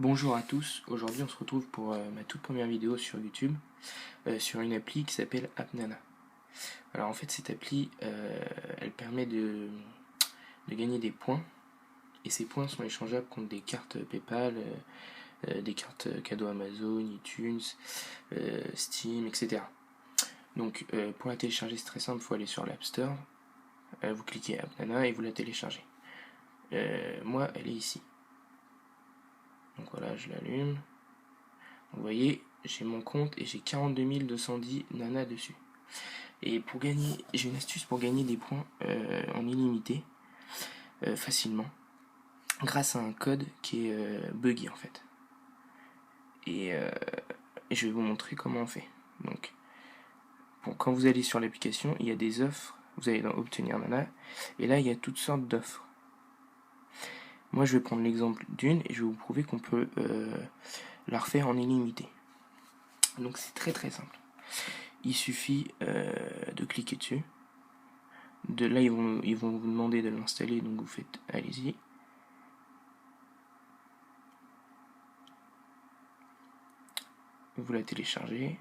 Bonjour à tous, aujourd'hui on se retrouve pour ma toute première vidéo sur YouTube sur une appli qui s'appelle AppNana. Alors en fait cette appli elle permet de gagner des points et ces points sont échangeables contre des cartes PayPal, des cartes cadeaux Amazon, iTunes, Steam, etc. Donc pour la télécharger c'est très simple, il faut aller sur l'App Store, vous cliquez AppNana et vous la téléchargez. Moi elle est ici. Donc voilà, je l'allume. Vous voyez, j'ai mon compte et j'ai 42 210 nanas dessus. Et pour gagner, j'ai une astuce pour gagner des points en illimité, facilement, grâce à un code qui est buggy en fait. Et je vais vous montrer comment on fait. Donc, quand vous allez sur l'application, il y a des offres. Vous allez dans Obtenir Nana, et là il y a toutes sortes d'offres. Moi je vais prendre l'exemple d'une et je vais vous prouver qu'on peut la refaire en illimité. Donc c'est très très simple. Il suffit de cliquer dessus. Là, ils vont vous demander de l'installer, donc vous faites allez-y. Vous la téléchargez.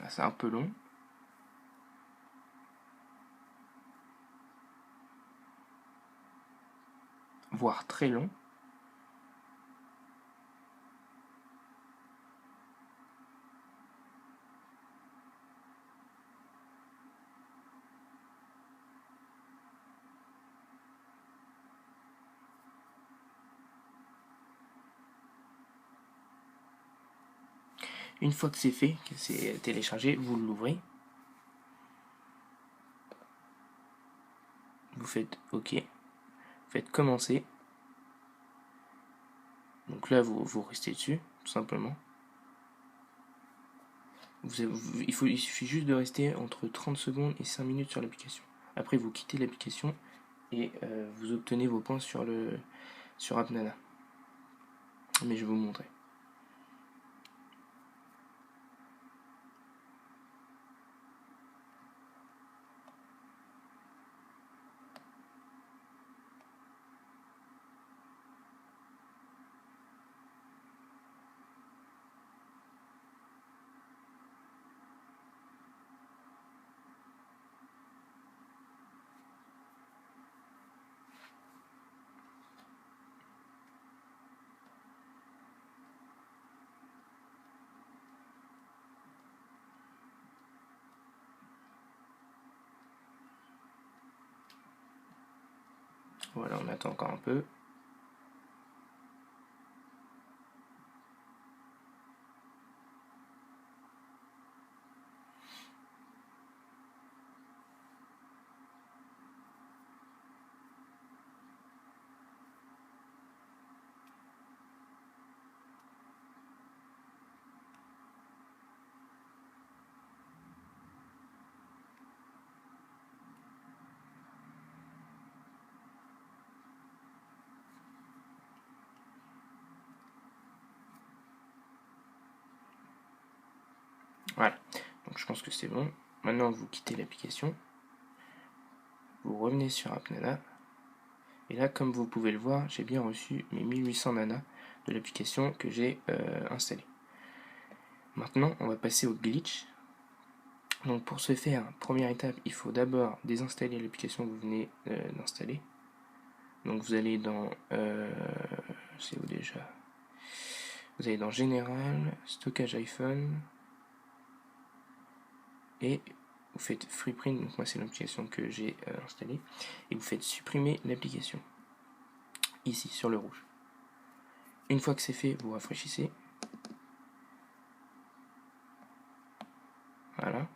C'est un peu long. Voire très long. Une fois que c'est fait, que c'est téléchargé, vous l'ouvrez. Vous faites OK. Vous faites commencer. Donc là, vous restez dessus, tout simplement. Il suffit juste de rester entre 30 secondes et 5 minutes sur l'application. Après, vous quittez l'application et vous obtenez vos points sur AppNana. Mais je vais vous montrer. Voilà, on attend encore un peu. Voilà, donc je pense que c'est bon. Maintenant, vous quittez l'application. Vous revenez sur AppNana. Et là, comme vous pouvez le voir, j'ai bien reçu mes 1800 nanas de l'application que j'ai installée. Maintenant, on va passer au glitch. Donc pour ce faire, première étape, il faut d'abord désinstaller l'application que vous venez d'installer. Donc vous allez dans... c'est où déjà? Vous allez dans Général, Stockage iPhone, et vous faites FreePrint, donc moi c'est l'application que j'ai installée, et vous faites supprimer l'application, ici sur le rouge. Une fois que c'est fait, vous rafraîchissez. Voilà.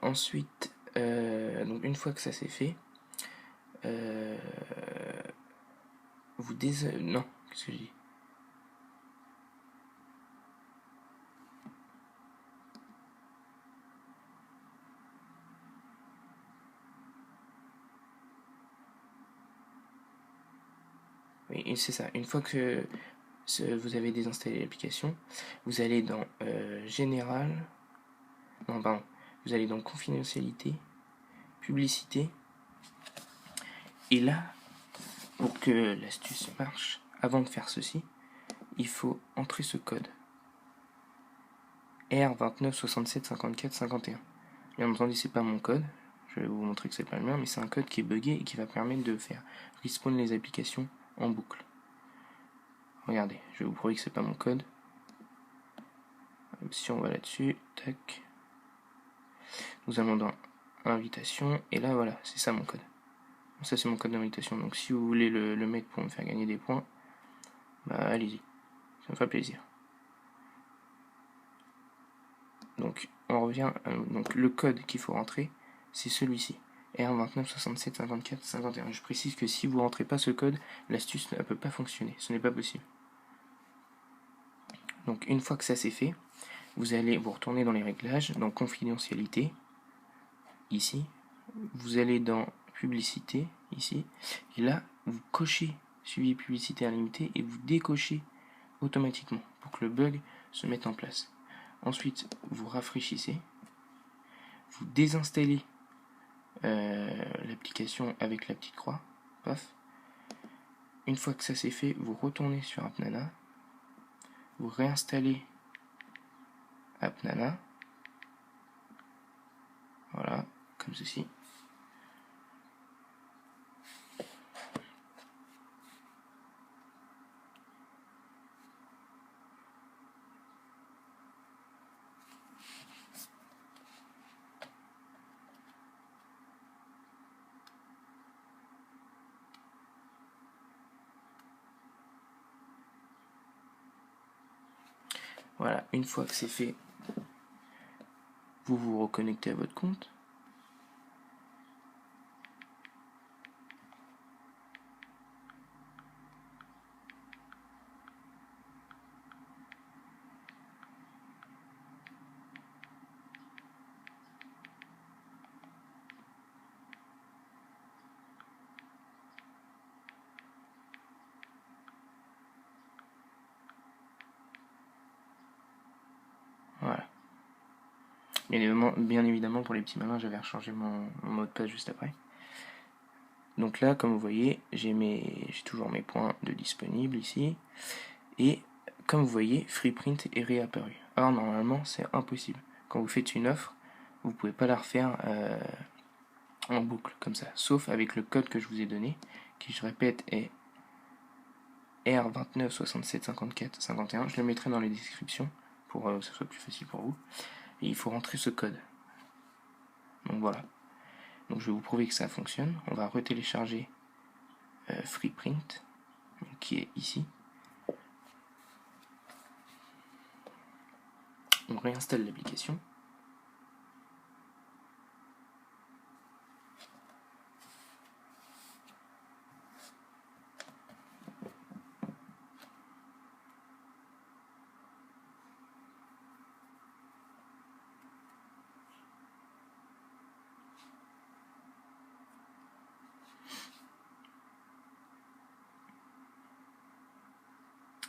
Ensuite, donc une fois que ça c'est fait, vous non, qu'est-ce que je dis? Et c'est ça, une fois que vous avez désinstallé l'application, vous allez dans Général, non pardon, vous allez dans Confidentialité, Publicité, et là, pour que l'astuce marche, avant de faire ceci, il faut entrer ce code R29675451. Bien entendu, c'est pas mon code, je vais vous montrer que c'est pas le mien, mais c'est un code qui est buggé et qui va permettre de faire respawn les applications en boucle. Regardez, je vais vous prouver que c'est pas mon code. Si on va là-dessus, tac, nous allons dans invitation, et là voilà, c'est ça mon code. Ça c'est mon code d'invitation, donc si vous voulez le mettre pour me faire gagner des points, bah allez-y, ça me fait plaisir. Donc on revient, donc le code qu'il faut rentrer, c'est celui-ci, R29675451. Je précise que si vous ne rentrez pas ce code, l'astuce ne peut pas fonctionner, ce n'est pas possible. Donc une fois que ça c'est fait, vous allez vous retourner dans les réglages, dans confidentialité, ici, vous allez dans publicité, ici, et là, vous cochez suivi publicité illimitée et vous décochez automatiquement pour que le bug se mette en place. Ensuite, vous rafraîchissez, vous désinstallez l'application avec la petite croix, paf. Une fois que ça c'est fait, vous retournez sur AppNana, vous réinstallez AppNana, voilà, comme ceci. Voilà, une fois que c'est fait, vous vous reconnectez à votre compte. Voilà. Bien évidemment, pour les petits malins, j'avais rechangé mon mot de passe juste après. Donc là, comme vous voyez, j'ai toujours mes points de disponibles ici. Et comme vous voyez, FreePrint est réapparu. Alors normalement, c'est impossible. Quand vous faites une offre, vous ne pouvez pas la refaire en boucle comme ça, sauf avec le code que je vous ai donné, qui je répète est R29675451. Je le mettrai dans les descriptions pour que ce soit plus facile pour vous. Et il faut rentrer ce code. Donc voilà. Donc je vais vous prouver que ça fonctionne. On va retélécharger FreePrint, qui est ici. On réinstalle l'application.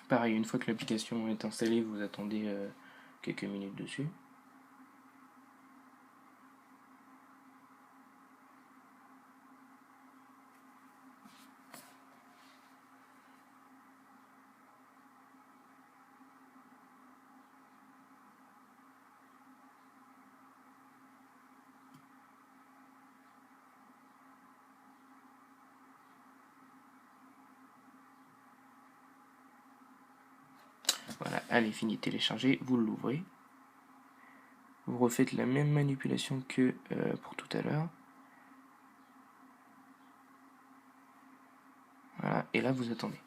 Pareil, une fois que l'application est installée, vous attendez quelques minutes dessus. Voilà, elle est finie de télécharger, vous l'ouvrez. Vous refaites la même manipulation que pour tout à l'heure. Voilà, et là vous attendez.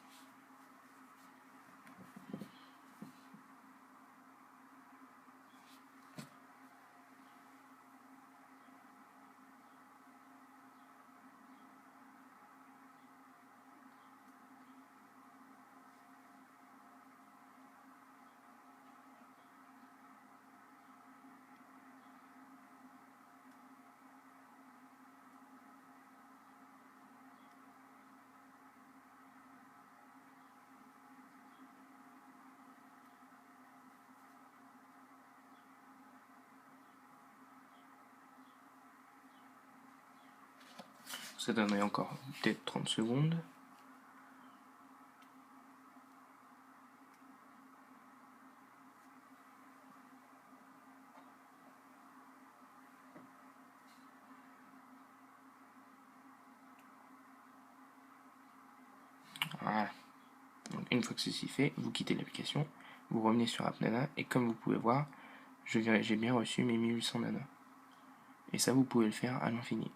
Ça donnerait encore peut-être 30 secondes. Voilà. Donc, une fois que ceci fait, vous quittez l'application, vous revenez sur AppNana, et comme vous pouvez voir, j'ai bien reçu mes 1800 nana. Et ça, vous pouvez le faire à l'infini.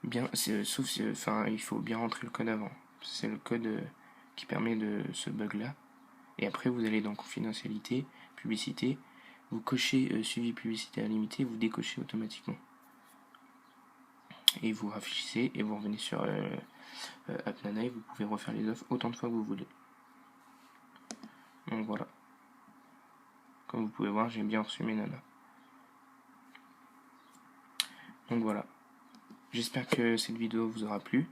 Bien, sauf si, enfin, il faut bien rentrer le code avant. C'est le code qui permet de ce bug-là. Et après, vous allez dans confidentialité, publicité, vous cochez suivi publicité à limiter, vous décochez automatiquement. Et vous rafraîchissez et vous revenez sur AppNana et vous pouvez refaire les offres autant de fois que vous voulez. Donc voilà. Comme vous pouvez voir, j'ai bien reçu mes nanas. Donc voilà. J'espère que cette vidéo vous aura plu.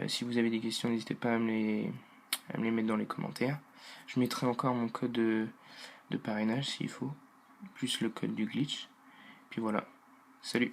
Si vous avez des questions, n'hésitez pas à me les mettre dans les commentaires. Je mettrai encore mon code de parrainage s'il faut, plus le code du glitch. Puis voilà. Salut!